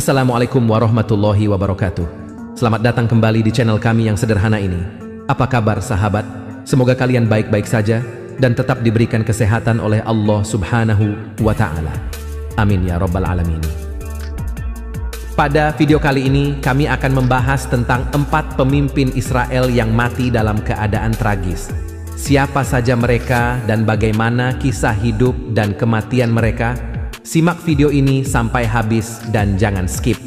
Assalamualaikum warahmatullahi wabarakatuh. Selamat datang kembali di channel kami yang sederhana ini. Apa kabar sahabat? Semoga kalian baik-baik saja dan tetap diberikan kesehatan oleh Allah Subhanahu wa Ta'ala. Amin ya Rabbal Alamin. Pada video kali ini kami akan membahas tentang 4 pemimpin Israel yang mati dalam keadaan tragis. Siapa saja mereka dan bagaimana kisah hidup dan kematian mereka? Simak video ini sampai habis dan jangan skip.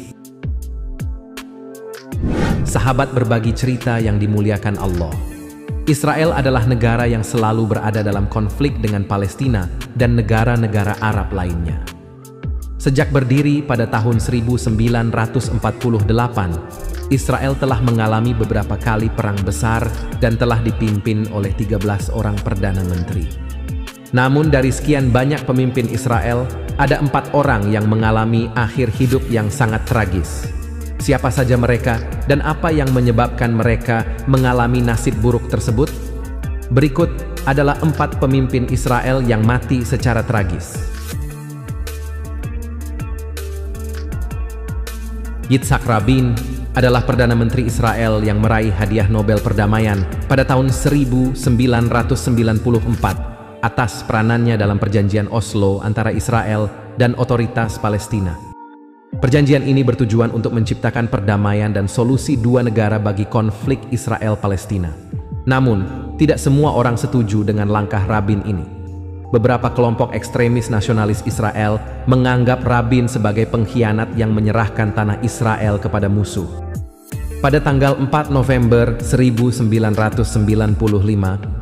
Sahabat berbagi cerita yang dimuliakan Allah. Israel adalah negara yang selalu berada dalam konflik dengan Palestina dan negara-negara Arab lainnya. Sejak berdiri pada tahun 1948, Israel telah mengalami beberapa kali perang besar dan telah dipimpin oleh 13 orang Perdana Menteri. Namun dari sekian banyak pemimpin Israel, ada 4 orang yang mengalami akhir hidup yang sangat tragis. Siapa saja mereka dan apa yang menyebabkan mereka mengalami nasib buruk tersebut? Berikut adalah 4 pemimpin Israel yang mati secara tragis. Yitzhak Rabin adalah Perdana Menteri Israel yang meraih hadiah Nobel Perdamaian pada tahun 1994 atas peranannya dalam perjanjian Oslo antara Israel dan otoritas Palestina. Perjanjian ini bertujuan untuk menciptakan perdamaian dan solusi dua negara bagi konflik Israel-Palestina. Namun, tidak semua orang setuju dengan langkah Rabin ini. Beberapa kelompok ekstremis nasionalis Israel menganggap Rabin sebagai pengkhianat yang menyerahkan tanah Israel kepada musuh. Pada tanggal 4 November 1995,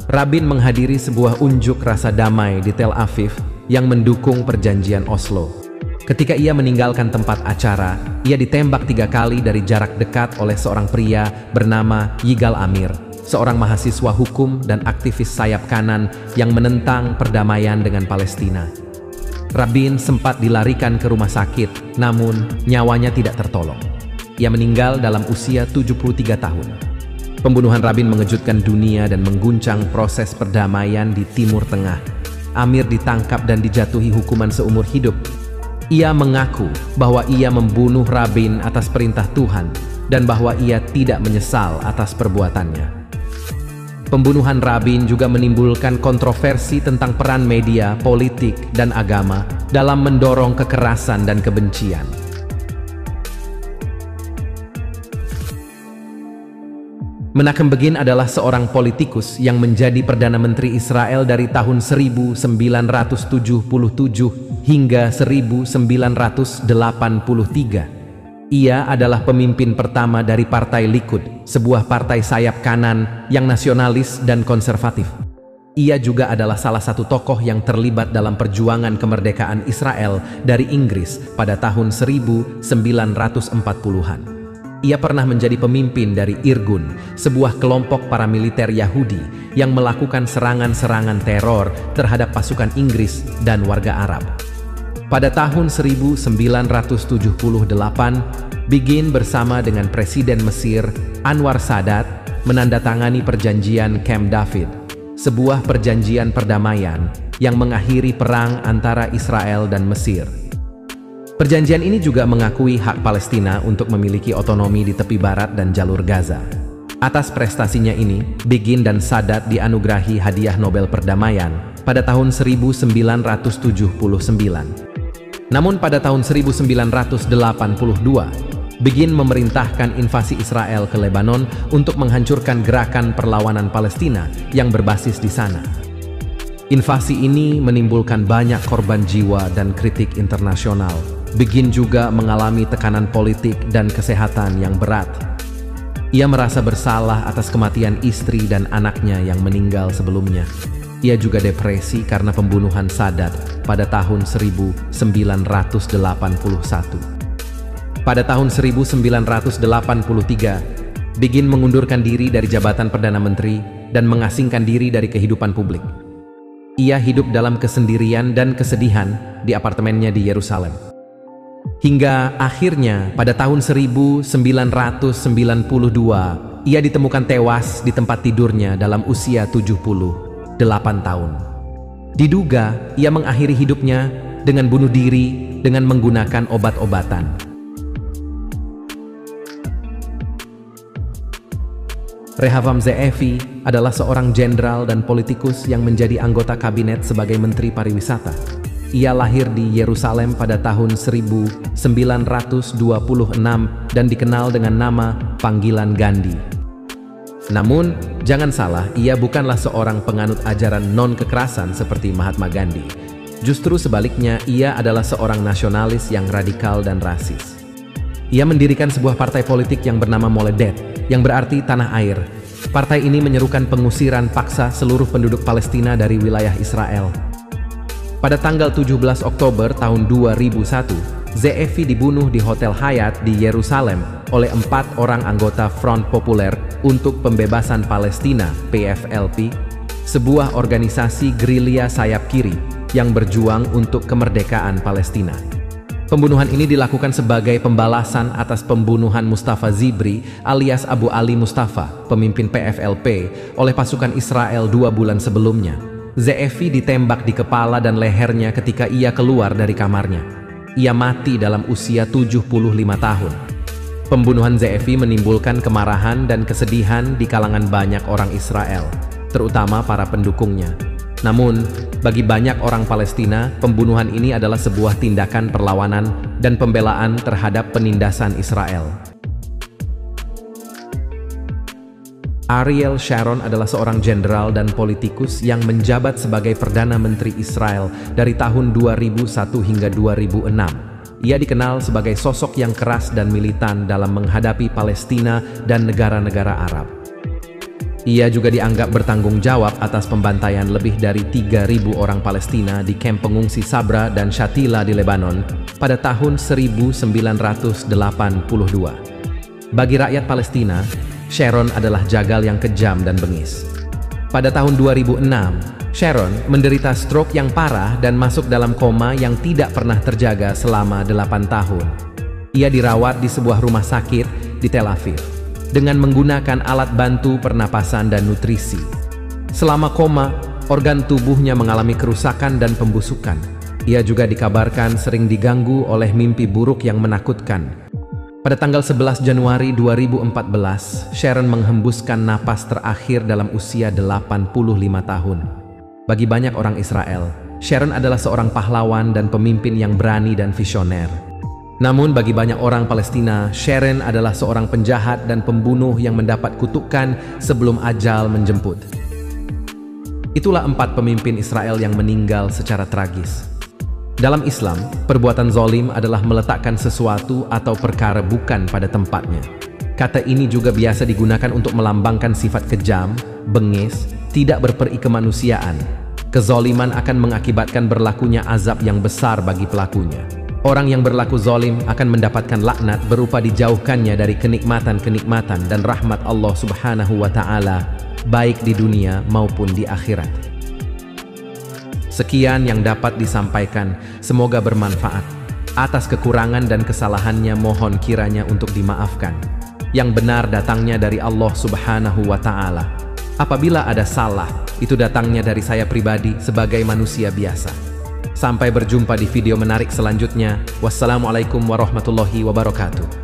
Rabin menghadiri sebuah unjuk rasa damai di Tel Aviv yang mendukung perjanjian Oslo. Ketika ia meninggalkan tempat acara, ia ditembak 3 kali dari jarak dekat oleh seorang pria bernama Yigal Amir, seorang mahasiswa hukum dan aktivis sayap kanan yang menentang perdamaian dengan Palestina. Rabin sempat dilarikan ke rumah sakit, namun nyawanya tidak tertolong. Ia meninggal dalam usia 73 tahun. Pembunuhan Rabin mengejutkan dunia dan mengguncang proses perdamaian di Timur Tengah. Amir ditangkap dan dijatuhi hukuman seumur hidup. Ia mengaku bahwa ia membunuh Rabin atas perintah Tuhan dan bahwa ia tidak menyesal atas perbuatannya. Pembunuhan Rabin juga menimbulkan kontroversi tentang peran media, politik, dan agama dalam mendorong kekerasan dan kebencian. Menachem Begin adalah seorang politikus yang menjadi Perdana Menteri Israel dari tahun 1977 hingga 1983. Ia adalah pemimpin pertama dari Partai Likud, sebuah partai sayap kanan yang nasionalis dan konservatif. Ia juga adalah salah satu tokoh yang terlibat dalam perjuangan kemerdekaan Israel dari Inggris pada tahun 1940-an. Ia pernah menjadi pemimpin dari Irgun, sebuah kelompok paramiliter Yahudi yang melakukan serangan-serangan teror terhadap pasukan Inggris dan warga Arab. Pada tahun 1978, Begin bersama dengan Presiden Mesir Anwar Sadat menandatangani perjanjian Camp David, sebuah perjanjian perdamaian yang mengakhiri perang antara Israel dan Mesir. Perjanjian ini juga mengakui hak Palestina untuk memiliki otonomi di tepi barat dan jalur Gaza. Atas prestasinya ini, Begin dan Sadat dianugerahi hadiah Nobel Perdamaian pada tahun 1979. Namun pada tahun 1982, Begin memerintahkan invasi Israel ke Lebanon untuk menghancurkan gerakan perlawanan Palestina yang berbasis di sana. Invasi ini menimbulkan banyak korban jiwa dan kritik internasional. Begin juga mengalami tekanan politik dan kesehatan yang berat. Ia merasa bersalah atas kematian istri dan anaknya yang meninggal sebelumnya. Ia juga depresi karena pembunuhan Sadat pada tahun 1981. Pada tahun 1983, Begin mengundurkan diri dari jabatan Perdana Menteri dan mengasingkan diri dari kehidupan publik. Ia hidup dalam kesendirian dan kesedihan di apartemennya di Yerusalem. Hingga akhirnya pada tahun 1992, ia ditemukan tewas di tempat tidurnya dalam usia 78 tahun. Diduga ia mengakhiri hidupnya dengan bunuh diri dengan menggunakan obat-obatan. Rehavam Ze'evi adalah seorang jenderal dan politikus yang menjadi anggota kabinet sebagai Menteri Pariwisata. Ia lahir di Yerusalem pada tahun 1926 dan dikenal dengan nama panggilan Gandhi. Namun, jangan salah, ia bukanlah seorang penganut ajaran non-kekerasan seperti Mahatma Gandhi. Justru sebaliknya, ia adalah seorang nasionalis yang radikal dan rasis. Ia mendirikan sebuah partai politik yang bernama Moledet, yang berarti tanah air. Partai ini menyerukan pengusiran paksa seluruh penduduk Palestina dari wilayah Israel. Pada tanggal 17 Oktober tahun 2001, Ze'evi dibunuh di Hotel Hyatt di Yerusalem oleh 4 orang anggota Front Populer untuk Pembebasan Palestina (PFLP), sebuah organisasi gerilya sayap kiri yang berjuang untuk kemerdekaan Palestina. Pembunuhan ini dilakukan sebagai pembalasan atas pembunuhan Mustafa Zibri alias Abu Ali Mustafa, pemimpin PFLP, oleh pasukan Israel 2 bulan sebelumnya. Ze'evi ditembak di kepala dan lehernya ketika ia keluar dari kamarnya. Ia mati dalam usia 75 tahun. Pembunuhan Ze'evi menimbulkan kemarahan dan kesedihan di kalangan banyak orang Israel, terutama para pendukungnya. Namun, bagi banyak orang Palestina, pembunuhan ini adalah sebuah tindakan perlawanan dan pembelaan terhadap penindasan Israel. Ariel Sharon adalah seorang jenderal dan politikus yang menjabat sebagai Perdana Menteri Israel dari tahun 2001 hingga 2006. Ia dikenal sebagai sosok yang keras dan militan dalam menghadapi Palestina dan negara-negara Arab. Ia juga dianggap bertanggung jawab atas pembantaian lebih dari 3.000 orang Palestina di kamp pengungsi Sabra dan Shatila di Lebanon pada tahun 1982. Bagi rakyat Palestina, Sharon adalah jagal yang kejam dan bengis. Pada tahun 2006, Sharon menderita stroke yang parah dan masuk dalam koma yang tidak pernah terjaga selama 8 tahun. Ia dirawat di sebuah rumah sakit di Tel Aviv dengan menggunakan alat bantu pernapasan dan nutrisi. Selama koma, organ tubuhnya mengalami kerusakan dan pembusukan. Ia juga dikabarkan sering diganggu oleh mimpi buruk yang menakutkan. Pada tanggal 11 Januari 2014, Sharon menghembuskan napas terakhir dalam usia 85 tahun. Bagi banyak orang Israel, Sharon adalah seorang pahlawan dan pemimpin yang berani dan visioner. Namun bagi banyak orang Palestina, Sharon adalah seorang penjahat dan pembunuh yang mendapat kutukan sebelum ajal menjemput. Itulah 4 pemimpin Israel yang meninggal secara tragis. Dalam Islam, perbuatan zalim adalah meletakkan sesuatu atau perkara bukan pada tempatnya. Kata ini juga biasa digunakan untuk melambangkan sifat kejam, bengis, tidak berperi kemanusiaan. Kezaliman akan mengakibatkan berlakunya azab yang besar bagi pelakunya. Orang yang berlaku zalim akan mendapatkan laknat berupa dijauhkannya dari kenikmatan-kenikmatan dan rahmat Allah Subhanahu wa Ta'ala, baik di dunia maupun di akhirat. Sekian yang dapat disampaikan, semoga bermanfaat. Atas kekurangan dan kesalahannya mohon kiranya untuk dimaafkan. Yang benar datangnya dari Allah Subhanahu wa Ta'ala. Apabila ada salah, itu datangnya dari saya pribadi sebagai manusia biasa. Sampai berjumpa di video menarik selanjutnya. Wassalamualaikum warahmatullahi wabarakatuh.